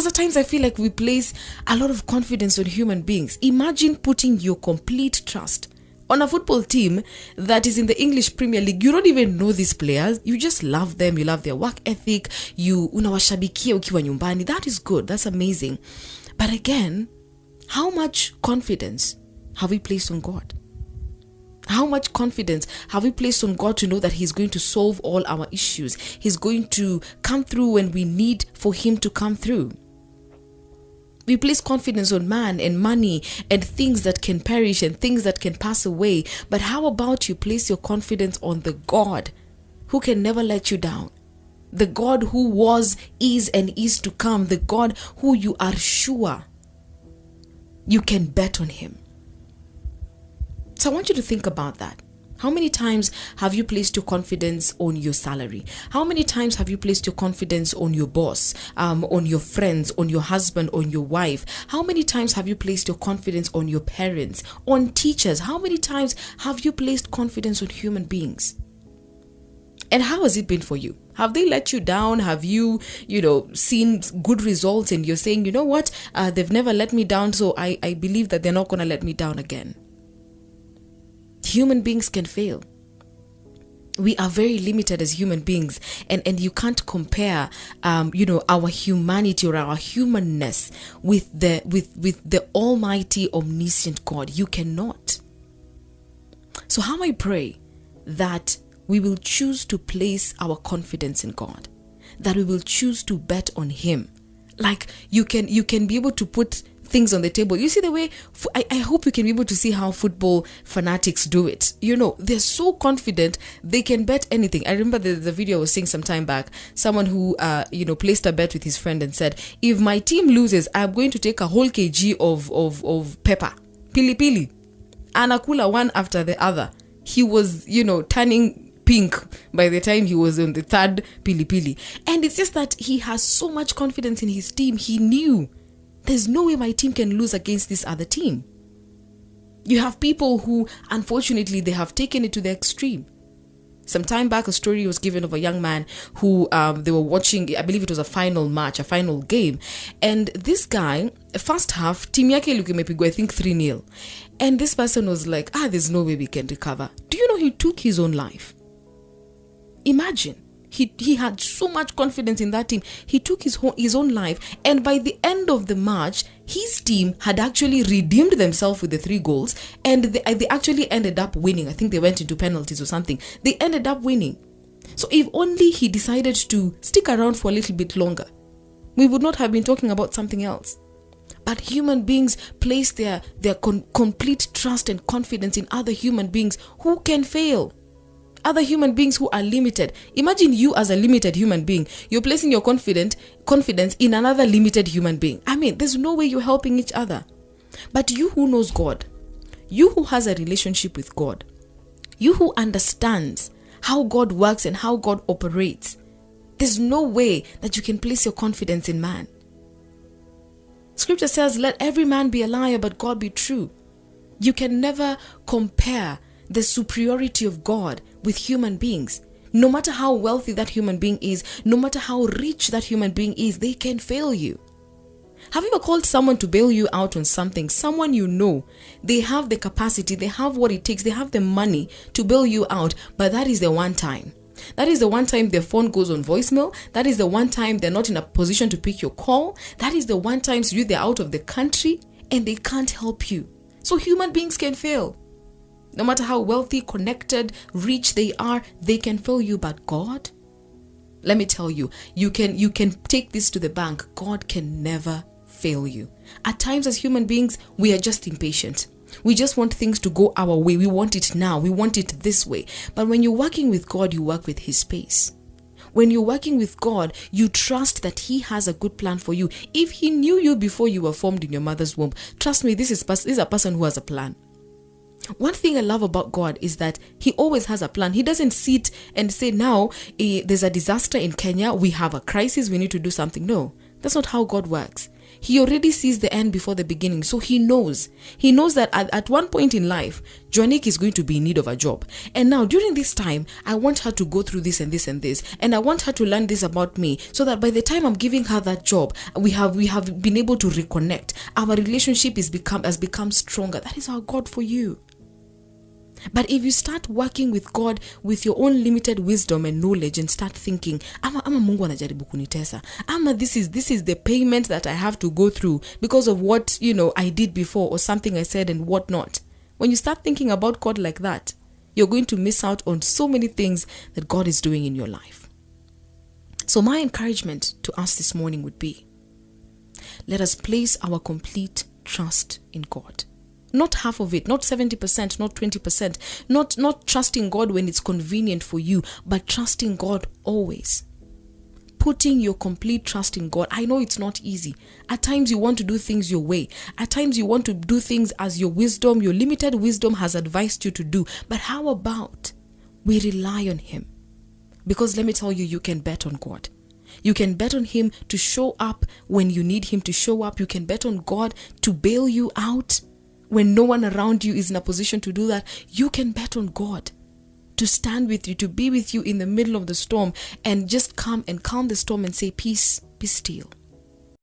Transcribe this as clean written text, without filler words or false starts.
Because at times I feel like we place a lot of confidence on human beings. Imagine putting your complete trust on a football team that is in the English Premier League. You don't even know these players. You just love them. You love their work ethic. You unawashabikia ukiwa nyumbani. That is good. That's amazing. But again, how much confidence have we placed on God? How much confidence have we placed on God to know that He's going to solve all our issues? He's going to come through when we need for Him to come through. We place confidence on man and money and things that can perish and things that can pass away. But how about you place your confidence on the God who can never let you down? The God who was, is, and is to come. The God who you are sure you can bet on Him. So I want you to think about that. How many times have you placed your confidence on your salary? How many times have you placed your confidence on your boss, on your friends, on your husband, on your wife? How many times have you placed your confidence on your parents, on teachers? How many times have you placed confidence on human beings? And how has it been for you? Have they let you down? Have you, seen good results and you're saying, you know what, they've never let me down, so I believe that they're not going to let me down again. Human beings can fail. We are very limited as human beings, and you can't compare our humanity or our humanness with the almighty omniscient God. You cannot. So how I pray that we will choose to place our confidence in God, that we will choose to bet on Him. Like you can be able to put things on the table. You see the way, I hope you can be able to see how football fanatics do it. They're so confident they can bet anything. I remember the video I was seeing some time back, someone who placed a bet with his friend and said, if my team loses, I'm going to take a whole kg of pepper, pili pili, anakula one after the other. He was turning pink by the time he was on the third pili pili. And it's just that he has so much confidence in his team. He knew there's no way my team can lose against this other team. You have people who, unfortunately, they have taken it to the extreme. Some time back, a story was given of a young man who they were watching, I believe it was a final match, a final game. And this guy, first half, team yake ilikuwa imepigwa, I think 3-0. And this person was like, there's no way we can recover. Do you know he took his own life? Imagine. He had so much confidence in that team. He took his own life, and by the end of the match, his team had actually redeemed themselves with the 3 goals, and they actually ended up winning. I think they went into penalties or something. They ended up winning. So if only he decided to stick around for a little bit longer, we would not have been talking about something else. But human beings place their complete trust and confidence in other human beings who can fail. Other human beings who are limited. Imagine you as a limited human being. You're placing your confidence in another limited human being. I mean, there's no way you're helping each other. But you who knows God, you who has a relationship with God, you who understands how God works and how God operates, there's no way that you can place your confidence in man. Scripture says, let every man be a liar, but God be true. You can never compare the superiority of God with human beings. No matter how wealthy that human being is, no matter how rich that human being is, they can fail you. Have you ever called someone to bail you out on something? Someone they have the capacity, they have what it takes, they have the money to bail you out, but that is the one time. That is the one time their phone goes on voicemail. That is the one time they're not in a position to pick your call. That is the one time they're out of the country and they can't help you. So human beings can fail. No matter how wealthy, connected, rich they are, they can fail you. But God, let me tell you, you can take this to the bank. God can never fail you. At times as human beings, we are just impatient. We just want things to go our way. We want it now. We want it this way. But when you're working with God, you work with His pace. When you're working with God, you trust that He has a good plan for you. If He knew you before you were formed in your mother's womb, trust me, this is a person who has a plan. One thing I love about God is that He always has a plan. He doesn't sit and say, now there's a disaster in Kenya. We have a crisis. We need to do something. No, that's not how God works. He already sees the end before the beginning. So he knows that at one point in life, Joanique is going to be in need of a job. And now during this time, I want her to go through this and this and this. And I want her to learn this about me, so that by the time I'm giving her that job, we have been able to reconnect. Our relationship has become stronger. That is our God for you. But if you start working with God with your own limited wisdom and knowledge, and start thinking, ama Mungu anajaribu kunitesa, ama this is the payment that I have to go through because of what I did before, or something I said and whatnot. When you start thinking about God like that, you're going to miss out on so many things that God is doing in your life. So my encouragement to us this morning would be, let us place our complete trust in God. Not half of it, not 70%, not 20%, not trusting God when it's convenient for you, but trusting God always. Putting your complete trust in God. I know it's not easy. At times you want to do things your way. At times you want to do things as your limited wisdom has advised you to do. But how about we rely on Him? Because let me tell you, you can bet on God. You can bet on Him to show up when you need Him to show up. You can bet on God to bail you out when no one around you is in a position to do that. You can bet on God to stand with you, to be with you in the middle of the storm, and just come and calm the storm and say, peace, be still.